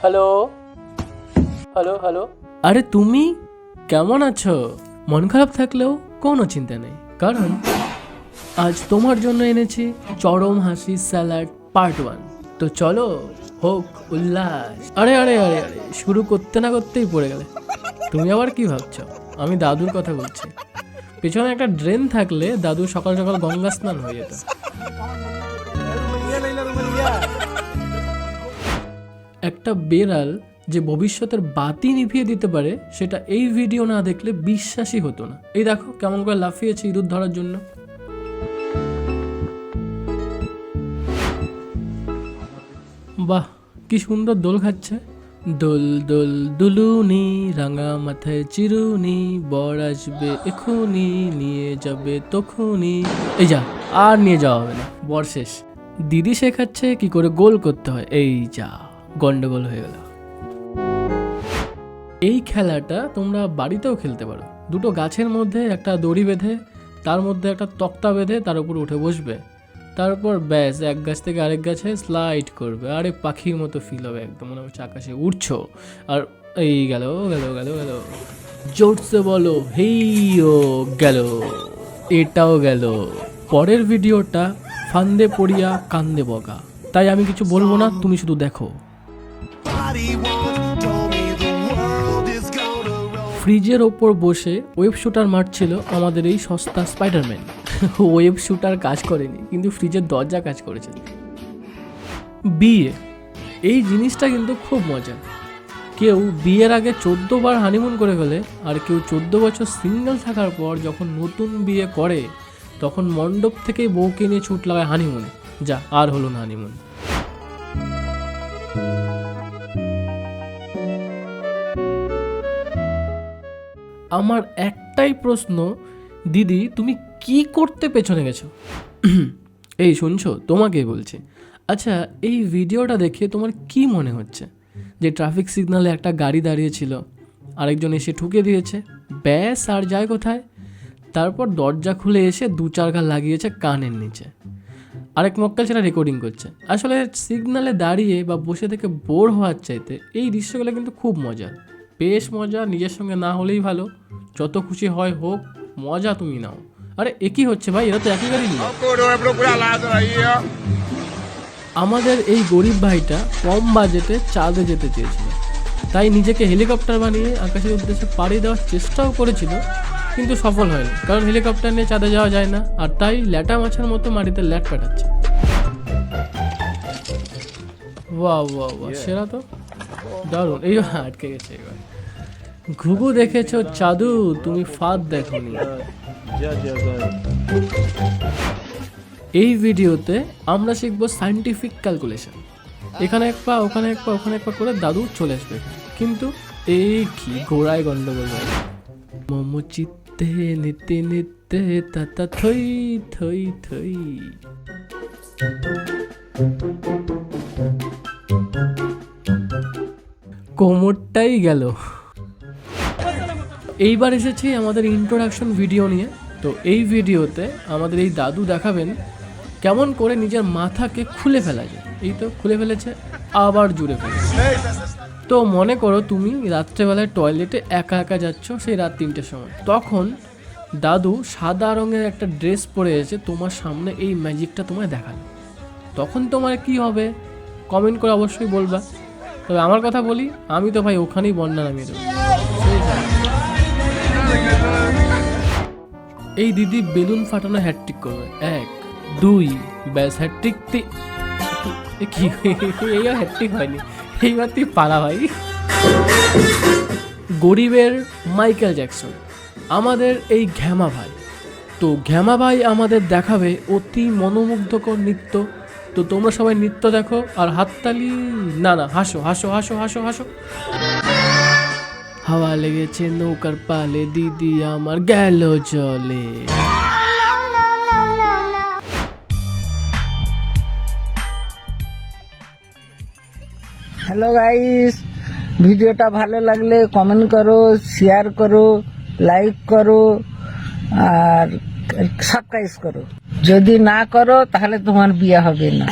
Hello hello hello, আরে তুমি কেমন আছো? মন খারাপ থাকলেও কোনো চিন্তা নেই, কারণ আজ তোমার জন্য এনেছি চরম হাসি স্যালাড পার্ট 1। তো চলো হোক উল্লাস। আরে আরে আরে আরে, শুরু করতে না করতেই পড়ে গেলে। তুমি আবার কি ভাবছো? আমি দাদুর কথা বলছি। পেছনে একটা ড্রেন থাকলে দাদু সকাল সকাল গঙ্গা স্নান হয়ে যেত। একটা বেড়াল যে ভবিষ্যতের বাতি নিভিয়ে দিতে পারে, সেটা এই ভিডিও না দেখলে বিশ্বাসই হতো না। এই দেখো কেমন করে লাফিয়েছে ইঁদুর ধরার জন্য। বাহ, কি সুন্দর দোল খাচ্ছে। দোল দোল দুলুনি, রাঙা মাথায় চিরুনি, বর আসবে এখুনি, নিয়ে যাবে তখুনি। এই যা, আর নিয়ে যাওয়া হবে না, বর শেষ। দিদি শেখাচ্ছে কি করে গোল করতে হয়। এই যা, গন্ডগোল হয়ে গেল। এই খেলাটা তোমরা বাড়িতেও খেলতে পারো। দুটো গাছের মধ্যে একটা দড়ি বেঁধে, তার মধ্যে একটা তক্তা বেঁধে তার উপর উঠে বসবে। তারপর ব্যাস এক গাছ থেকে আরেক গাছে স্লাইড করবে। আরে পাখির মতো ফিল হবে, একদম মনে হচ্ছে আকাশে উঠছো। আর এই গেল গেল গেল গেল, জোরসে বলো হেইও গেল, এটাও গেল। পরের ভিডিওটা ফান্দে পড়িয়া কান্দে বগা, তাই আমি কিছু বলবো না, তুমি শুধু দেখো। ফ্রিজের ওপর বসে ওয়েব শুটার মারছিল আমাদের এই সস্তা স্পাইডারম্যান। ওয়েব শুটার কাজ করেনি, কিন্তু ফ্রিজের দরজা কাজ করেছে। বিয়ে, এই জিনিসটা কিন্তু খুব মজা। কেউ বিয়ের আগে 14 বার হানিমুন করে ফেলে, আর কেউ 14 বছর সিঙ্গেল থাকার পর যখন নতুন বিয়ে করে তখন মণ্ডপ থেকেই বউকে নিয়ে ছুট লাগায় হানিমুনে। যা, আর হলো না হানিমুন। আমার একটাই প্রশ্ন, দিদি তুমি কি করতে পেছনে গেছো? এই শুনছো, তোমাকেই বলছি। আচ্ছা, এই ভিডিওটা দেখে তোমার কি মনে হচ্ছে? যে ট্রাফিক সিগনালে একটা গাড়ি দাঁড়িয়েছিল, আরেকজন এসে ঠুকে দিয়েছে, ব্যাস আর যায় কোথায়? তারপর দরজা খুলে এসে 2-4 ঘা লাগিয়েছে কানের নিচে। আরেক মক্কেল সেটা রেকর্ডিং করছে। আসলে সিগনালে দাঁড়িয়ে বা বসে থেকে বোর হওয়ার চাইতে এই দৃশ্যগুলো কিন্তু খুব মজা, বেশ মজা। নিজের সঙ্গে না হলেই ভালো, যত খুশি হয় হোক, মজা তুমি নাও। আরে একই হচ্ছে ভাই, এরা তো একই গাড়ি নিয়ে। আমাদের এই গরিব ভাইটা কম বাজেটে চাঁদে যেতে চেয়েছিল, তাই নিজেকে হেলিকপ্টার বানিয়ে আকাশের উদ্দেশ্যে পাড়ি দেওয়ার চেষ্টাও করেছিল, কিন্তু সফল হয়নি, কারণ হেলিকপ্টার নিয়ে চাঁদে যাওয়া যায় না। আর তাই ল্যাটা মাছের মতো মাটিতে ল্যাট পাঠাচ্ছে। বাহ বাহ বাহ, সেরা তো, দারুণ। এই আটকে গেছে এবার। ঘুঘু দেখেছো চাঁদু, তুমি ফাঁদ দেখোনি। এই ভিডিওতে আমরা শিখবো সায়েন্টিফিক ক্যালকুলেশন। এখানে এক পা, ওখানে এক পা, ওখানে এক পা করে দাদু চলে আসবে। কিন্তু এই কি ঘোড়ায় গন্ডগোল হয়। মোমো চিত্তে নিতে নিতে তাতা থই থই থই। কোমরটাই গেল। এইবার এসেছি আমাদের ইন্ট্রোডাকশন ভিডিও নিয়ে। তো এই ভিডিওতে আমাদের এই দাদু দেখাবেন কেমন করে নিজের মাথাকে খুলে ফেলা যায়। এই তো খুলে ফেলেছে, আবার জুড়ে ফেলেছে। তো মনে করো তুমি রাত্রেবেলায় টয়লেটে একা একা যাচ্ছ, সেই রাত 3টের সময়। তখন দাদু সাদা রঙের একটা ড্রেস পরে এসে তোমার সামনে এই ম্যাজিকটা তোমায় দেখালো। তখন তোমার কি হবে কমেন্ট করে অবশ্যই বলবা। তবে আমার কথা বলি, আমি তো ভাই ওখানেই বন্যা নামিয়ে দেবো। এই দিদি বেলুন ফাটানো হ্যাটট্রিক করবে, 1 2 ব্যাস হ্যাটট্রিক। কি এই হ্যাটট্রিক হয়নি, এইবার তুই পালা ভাই। গরিবের মাইকেল জ্যাকসন আমাদের এই ঘ্যামা ভাই। তো ঘ্যামা ভাই আমাদের দেখাবে অতি মনোমুগ্ধকর নৃত্য। তো তোমরা সবাই নৃত্য দেখো আর হাততালি, না না হাসো হাসো হাসো হাসো হাসো। হাওয়া লেগেছে নৌকার পালে, দিদি আমার গেল জলে। হ্যালো গাইস, ভিডিওটা ভালো লাগলে কমেন্ট করো, শেয়ার করো, লাইক করো আর সাবস্ক্রাইব করো। যদি না করো তাহলে তোমার বিয়ে হবে না।